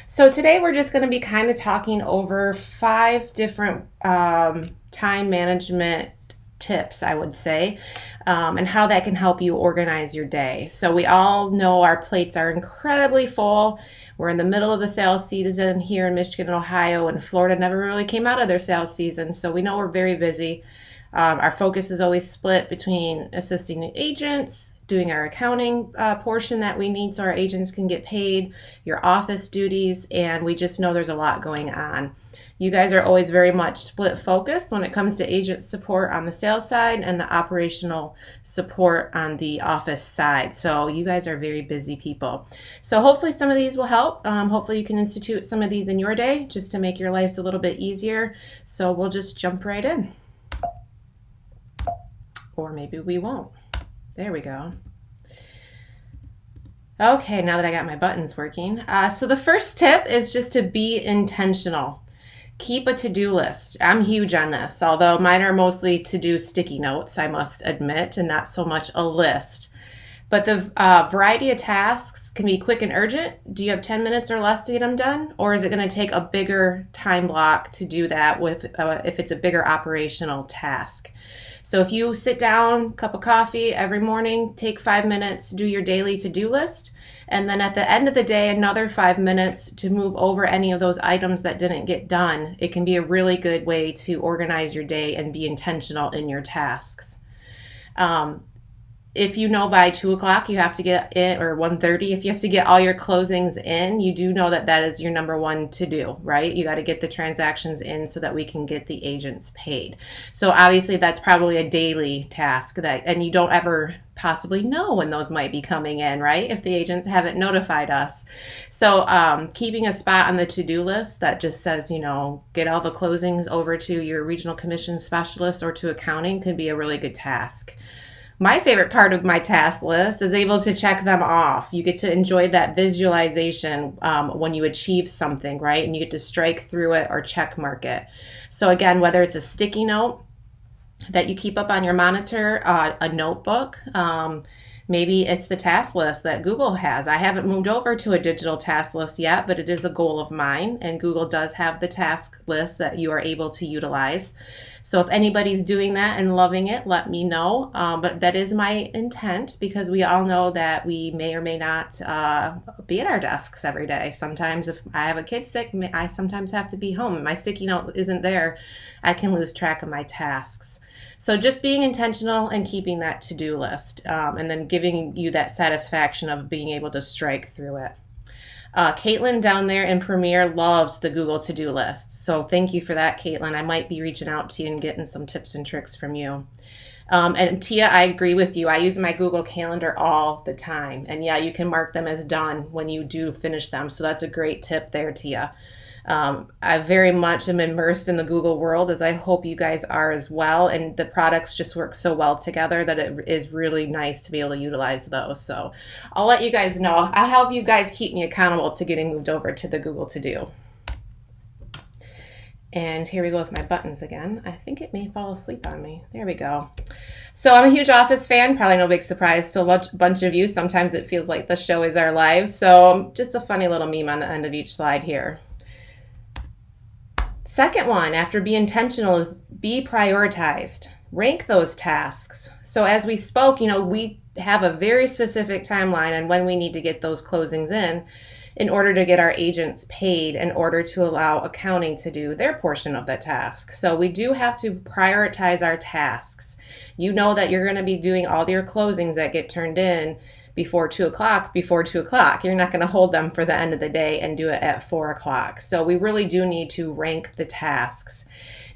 So today we're just going to be kind of talking over five different time management tips, I would say, and how that can help you organize your day. So we all know our plates are incredibly full. We're in the middle of the sales season here in Michigan and Ohio, and Florida never really came out of their sales season. So we know we're very busy. Our focus is always split between assisting agents, doing our accounting portion that we need so our agents can get paid, your office duties, and we just know there's a lot going on. You guys are always very much split focused when it comes to agent support on the sales side and the operational support on the office side. So you guys are very busy people. So hopefully some of these will help. Hopefully you can institute some of these in your day just to make your lives a little bit easier. So we'll just jump right in. Or maybe we won't. There we go. Okay, now that I got my buttons working. So the first tip is just to be intentional. Keep a to-do list. I'm huge on this, although mine are mostly to-do sticky notes, I must admit, and not so much a list. But the variety of tasks can be quick and urgent. Do you have 10 minutes or less to get them done? Or is it going to take a bigger time block to do that with if it's a bigger operational task? So if you sit down, cup of coffee every morning, take 5 minutes, do your daily to-do list, and then at the end of the day, another 5 minutes to move over any of those items that didn't get done. It can be a really good way to organize your day and be intentional in your tasks. If you know by 2 o'clock you have to get in, or 1:30, if you have to get all your closings in, you do know that that is your number one to do, right? You got to get the transactions in so that we can get the agents paid. So obviously that's probably a daily task and you don't ever possibly know when those might be coming in, right? If the agents haven't notified us. So keeping a spot on the to-do list that just says, get all the closings over to your regional commission specialist or to accounting could be a really good task. My favorite part of my task list is able to check them off. You get to enjoy that visualization when you achieve something, right? And you get to strike through it or check mark it. So again, whether it's a sticky note that you keep up on your monitor, a notebook, maybe it's the task list that Google has. I haven't moved over to a digital task list yet, but it is a goal of mine. And Google does have the task list that you are able to utilize. So if anybody's doing that and loving it, let me know. But that is my intent because we all know that we may or may not be at our desks every day. Sometimes if I have a kid sick, I sometimes have to be home. If my sticky note isn't there, I can lose track of my tasks. So just being intentional and keeping that to-do list and then giving you that satisfaction of being able to strike through it. Caitlin down there in Premier loves the Google to-do list. So thank you for that, Caitlin. I might be reaching out to you and getting some tips and tricks from you. And Tia, I agree with you. I use my Google Calendar all the time. And yeah, you can mark them as done when you do finish them. So that's a great tip there, Tia. I very much am immersed in the Google world, as I hope you guys are as well. And the products just work so well together that it is really nice to be able to utilize those. So I'll let you guys know. I'll help you guys keep me accountable to getting moved over to the Google To Do. And here we go with my buttons again. I think it may fall asleep on me. There we go. So I'm a huge Office fan, probably no big surprise to a bunch of you. Sometimes it feels like the show is our lives. So just a funny little meme on the end of each slide here. Second one, after be intentional, is be prioritized. Rank those tasks. So as we spoke, we have a very specific timeline on when we need to get those closings in order to get our agents paid, in order to allow accounting to do their portion of that task. So we do have to prioritize our tasks. You know that you're going to be doing all your closings that get turned in before 2 o'clock. You're not going to hold them for the end of the day and do it at 4 o'clock. So we really do need to rank the tasks.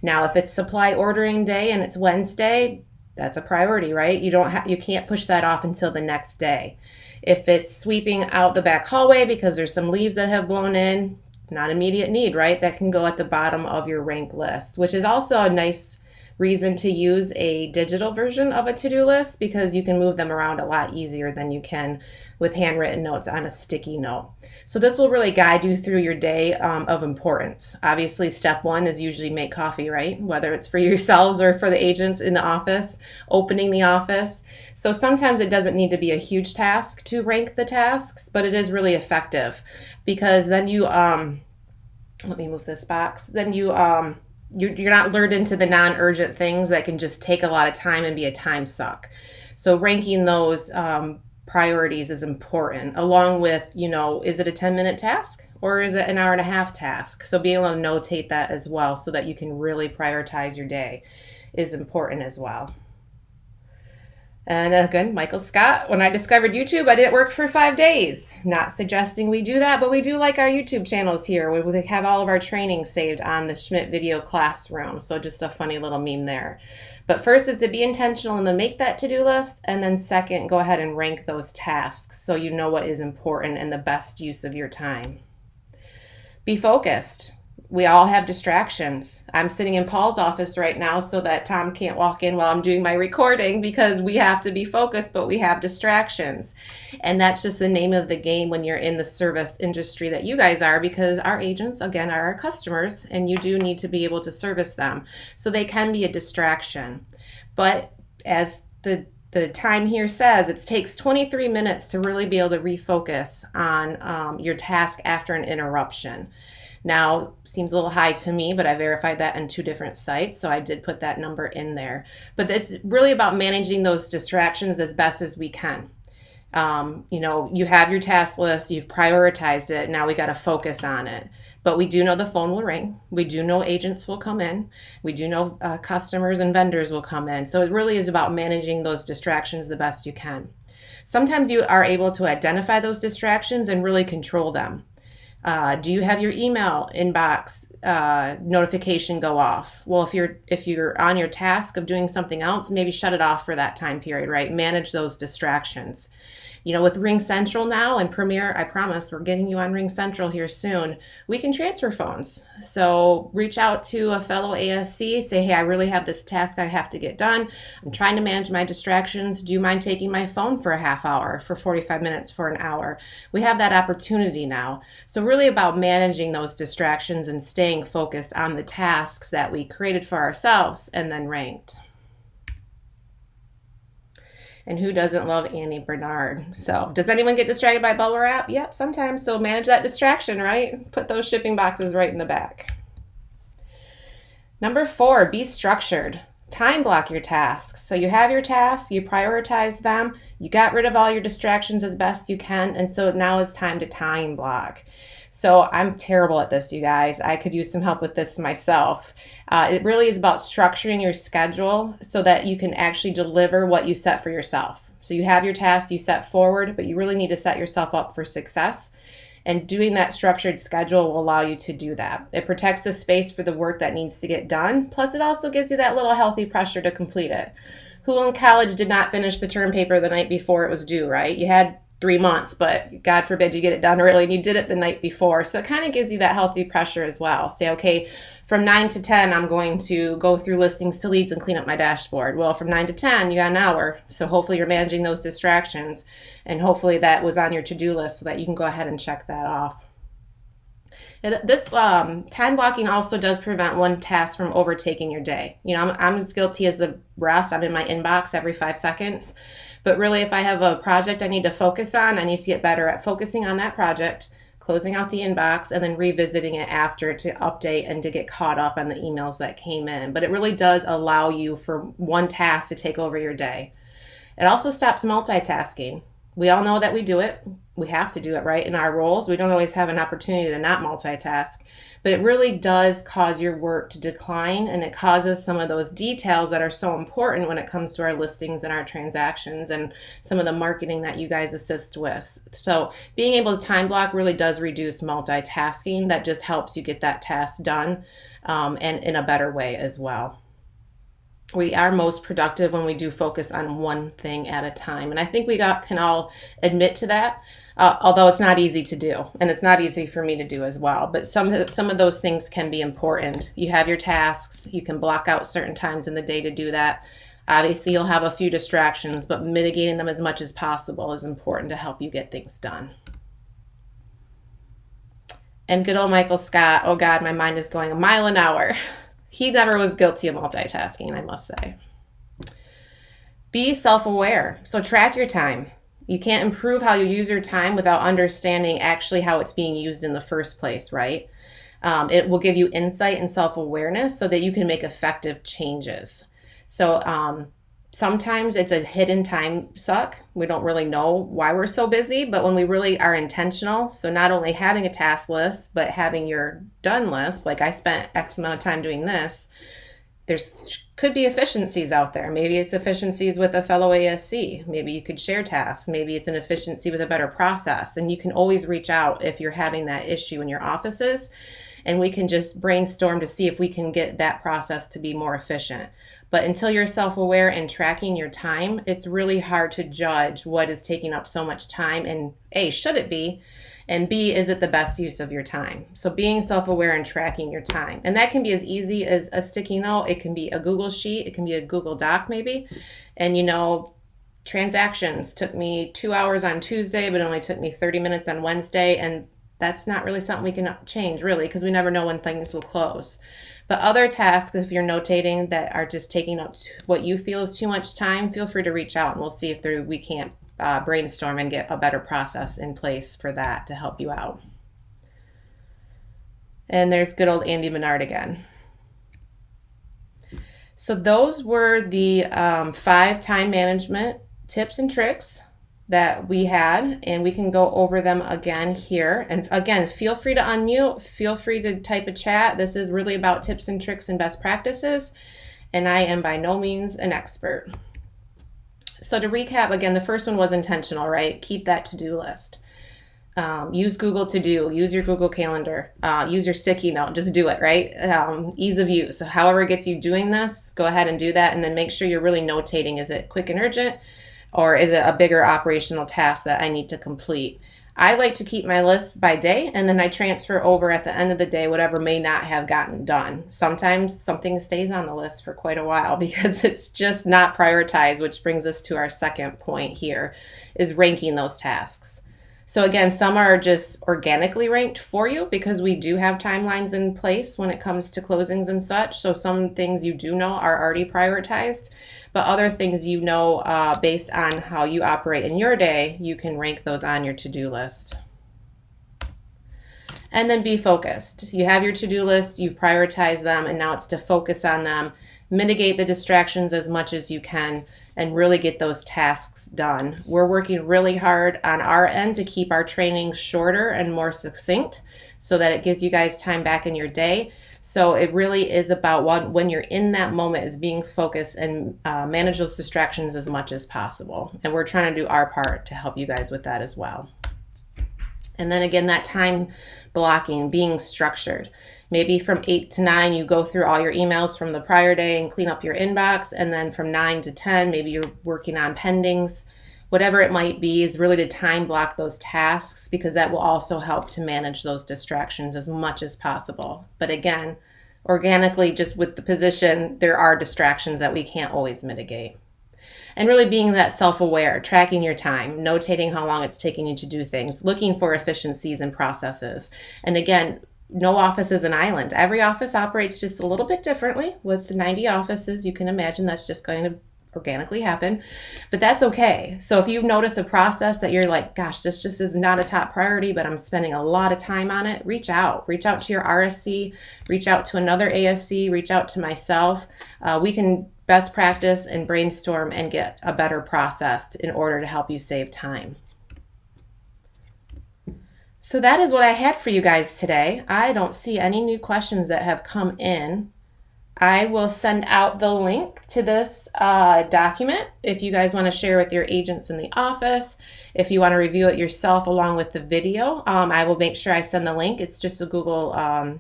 Now, if it's supply ordering day and it's Wednesday, that's a priority, right? You can't push that off until the next day. If it's sweeping out the back hallway because there's some leaves that have blown in, not immediate need, right? That can go at the bottom of your rank list, which is also a nice reason to use a digital version of a to-do list, because you can move them around a lot easier than you can with handwritten notes on a sticky note. So this will really guide you through your day of importance. Obviously, step one is usually make coffee, right? Whether it's for yourselves or for the agents in the office, opening the office. So sometimes it doesn't need to be a huge task to rank the tasks, but it is really effective, because then you, let me move this box, then you're not lured into the non-urgent things that can just take a lot of time and be a time suck. So ranking those priorities is important, along with, is it a 10-minute task or is it an hour and a half task? So being able to notate that as well so that you can really prioritize your day is important as well. And again, Michael Scott, when I discovered YouTube, I didn't work for 5 days. Not suggesting we do that, but we do like our YouTube channels here. We have all of our trainings saved on the Schmidt Video Classroom. So just a funny little meme there. But first is to be intentional and to make that to-do list. And then second, go ahead and rank those tasks so you know what is important and the best use of your time. Be focused. We all have distractions. I'm sitting in Paul's office right now so that Tom can't walk in while I'm doing my recording, because we have to be focused, but we have distractions. And that's just the name of the game when you're in the service industry that you guys are, because our agents, again, are our customers, and you do need to be able to service them. So they can be a distraction. But as the time here says, it takes 23 minutes to really be able to refocus on your task after an interruption. Now, seems a little high to me, but I verified that in 2 different sites, so I did put that number in there. But it's really about managing those distractions as best as we can. You have your task list, you've prioritized it, now we got to focus on it. But we do know the phone will ring. We do know agents will come in. We do know customers and vendors will come in. So it really is about managing those distractions the best you can. Sometimes you are able to identify those distractions and really control them. Do you have your email inbox notification go off? Well, if you're on your task of doing something else, maybe shut it off for that time period, right? Manage those distractions. With RingCentral now and Premier, I promise we're getting you on RingCentral here soon. We can transfer phones. So reach out to a fellow ASC, say, hey, I really have this task I have to get done. I'm trying to manage my distractions. Do you mind taking my phone for a half hour, for 45 minutes, for an hour? We have that opportunity now. So really about managing those distractions and staying focused on the tasks that we created for ourselves and then ranked. And who doesn't love Annie Bernard? So does anyone get distracted by bubble wrap? Yep, sometimes. So manage that distraction, right? Put those shipping boxes right in the back. Number 4, be structured. Time block your tasks. So you have your tasks, you prioritize them, you got rid of all your distractions as best you can, and so now it's time to time block. So I'm terrible at this, you guys. I could use some help with this myself. It really is about structuring your schedule so that you can actually deliver what you set for yourself. So you have your tasks you set forward, but you really need to set yourself up for success. And doing that structured schedule will allow you to do that. It protects the space for the work that needs to get done. Plus, it also gives you that little healthy pressure to complete it. Who in college did not finish the term paper the night before it was due, right? You had 3 months, but God forbid you get it done early and you did it the night before. So it kind of gives you that healthy pressure as well. Say, okay, from 9 to 10, I'm going to go through listings to leads and clean up my dashboard. Well, from 9 to 10, you got an hour. So hopefully you're managing those distractions, and hopefully that was on your to-do list so that you can go ahead and check that off. This time blocking also does prevent one task from overtaking your day. I'm as guilty as the rest. I'm in my inbox every 5 seconds. But really, if I have a project I need to focus on, I need to get better at focusing on that project, closing out the inbox, and then revisiting it after to update and to get caught up on the emails that came in. But it really does allow you for one task to take over your day. It also stops multitasking. We all know that we do it. We have to do it, right? In our roles, we don't always have an opportunity to not multitask, but it really does cause your work to decline, and it causes some of those details that are so important when it comes to our listings and our transactions and some of the marketing that you guys assist with. So being able to time block really does reduce multitasking. That just helps you get that task done and in a better way as well. We are most productive when we do focus on one thing at a time. And I think can all admit to that, although it's not easy to do. And it's not easy for me to do as well. But some of those things can be important. You have your tasks. You can block out certain times in the day to do that. Obviously, you'll have a few distractions, but mitigating them as much as possible is important to help you get things done. And good old Michael Scott, oh God, my mind is going a mile an hour. He never was guilty of multitasking, I must say. Be self-aware. So track your time. You can't improve how you use your time without understanding actually how it's being used in the first place, right? It will give you insight and self-awareness so that you can make effective changes. So sometimes it's a hidden time suck. We don't really know why we're so busy, but when we really are intentional, so not only having a task list, but having your done list, like I spent X amount of time doing this, could be efficiencies out there. Maybe it's efficiencies with a fellow ASC. Maybe you could share tasks. Maybe it's an efficiency with a better process. And you can always reach out if you're having that issue in your offices, and we can just brainstorm to see if we can get that process to be more efficient. But until you're self-aware and tracking your time, it's really hard to judge what is taking up so much time, and A, should it be? And B, is it the best use of your time? So being self-aware and tracking your time. And that can be as easy as a sticky note. It can be a Google Sheet. It can be a Google Doc maybe. And transactions took me 2 hours on Tuesday, but it only took me 30 minutes on Wednesday. And that's not really something we can change really, because we never know when things will close. But other tasks, if you're notating that are just taking up what you feel is too much time, feel free to reach out and we'll see if we can't brainstorm and get a better process in place for that to help you out. And there's good old Andy Menard again. So those were the 5 time management tips and tricks that we had, and we can go over them again here. And again, feel free to unmute, feel free to type a chat. This is really about tips and tricks and best practices, and I am by no means an expert. So to recap, again, the first one was intentional, right? Keep that to-do list. Use Google To Do, use your Google Calendar, use your sticky note, just do it, right? Ease of use. So however it gets you doing this, go ahead and do that, and then make sure you're really notating. Is it quick and urgent, or is it a bigger operational task that I need to complete? I like to keep my list by day, and then I transfer over at the end of the day whatever may not have gotten done. Sometimes something stays on the list for quite a while because it's just not prioritized, which brings us to our second point here, is ranking those tasks. So again, some are just organically ranked for you because we do have timelines in place when it comes to closings and such. So some things you do know are already prioritized, but other things based on how you operate in your day, you can rank those on your to-do list. And then be focused. You have your to-do list, you've prioritized them, and now it's to focus on them, mitigate the distractions as much as you can, and really get those tasks done. We're working really hard on our end to keep our training shorter and more succinct so that it gives you guys time back in your day. So it really is about when you're in that moment is being focused and manage those distractions as much as possible. And we're trying to do our part to help you guys with that as well. And then again, that time blocking, being structured. Maybe from 8 to 9, you go through all your emails from the prior day and clean up your inbox. And then from 9 to 10, maybe you're working on pendings. Whatever it might be is really to time block those tasks, because that will also help to manage those distractions as much as possible. But again, organically, just with the position, there are distractions that we can't always mitigate. And really being that self-aware, tracking your time, notating how long it's taking you to do things, looking for efficiencies and processes. And again, no office is an island. Every office operates just a little bit differently. With 90 offices, you can imagine that's just going to organically happen, but that's okay. So if you notice a process that you're like, gosh, this just is not a top priority, but I'm spending a lot of time on it, reach out to your RSC, reach out to another ASC, reach out to myself. We can best practice and brainstorm and get a better process in order to help you save time. So that is what I had for you guys today. I don't see any new questions that have come in. I will send out the link to this document if you guys want to share with your agents in the office. If you want to review it yourself along with the video, I will make sure I send the link. It's just a Google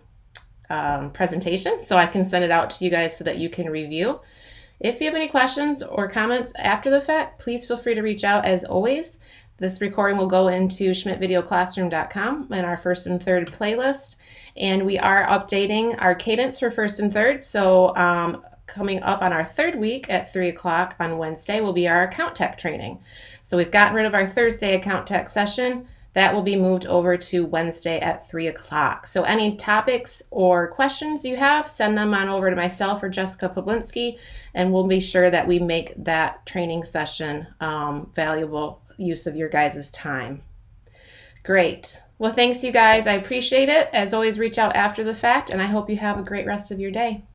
presentation, so I can send it out to you guys so that you can review. If you have any questions or comments after the fact, please feel free to reach out as always. This recording will go into schmidtvideoclassroom.com in our first and third playlist. And we are updating our cadence for first and third. So coming up on our third week at 3 o'clock on Wednesday will be our account tech training. So we've gotten rid of our Thursday account tech session. That will be moved over to Wednesday at 3 o'clock. So any topics or questions you have, send them on over to myself or Jessica Poblinski, and we'll be sure that we make that training session valuable use of your guys' time. Great. Well, thanks you guys. I appreciate it. As always, reach out after the fact, and I hope you have a great rest of your day.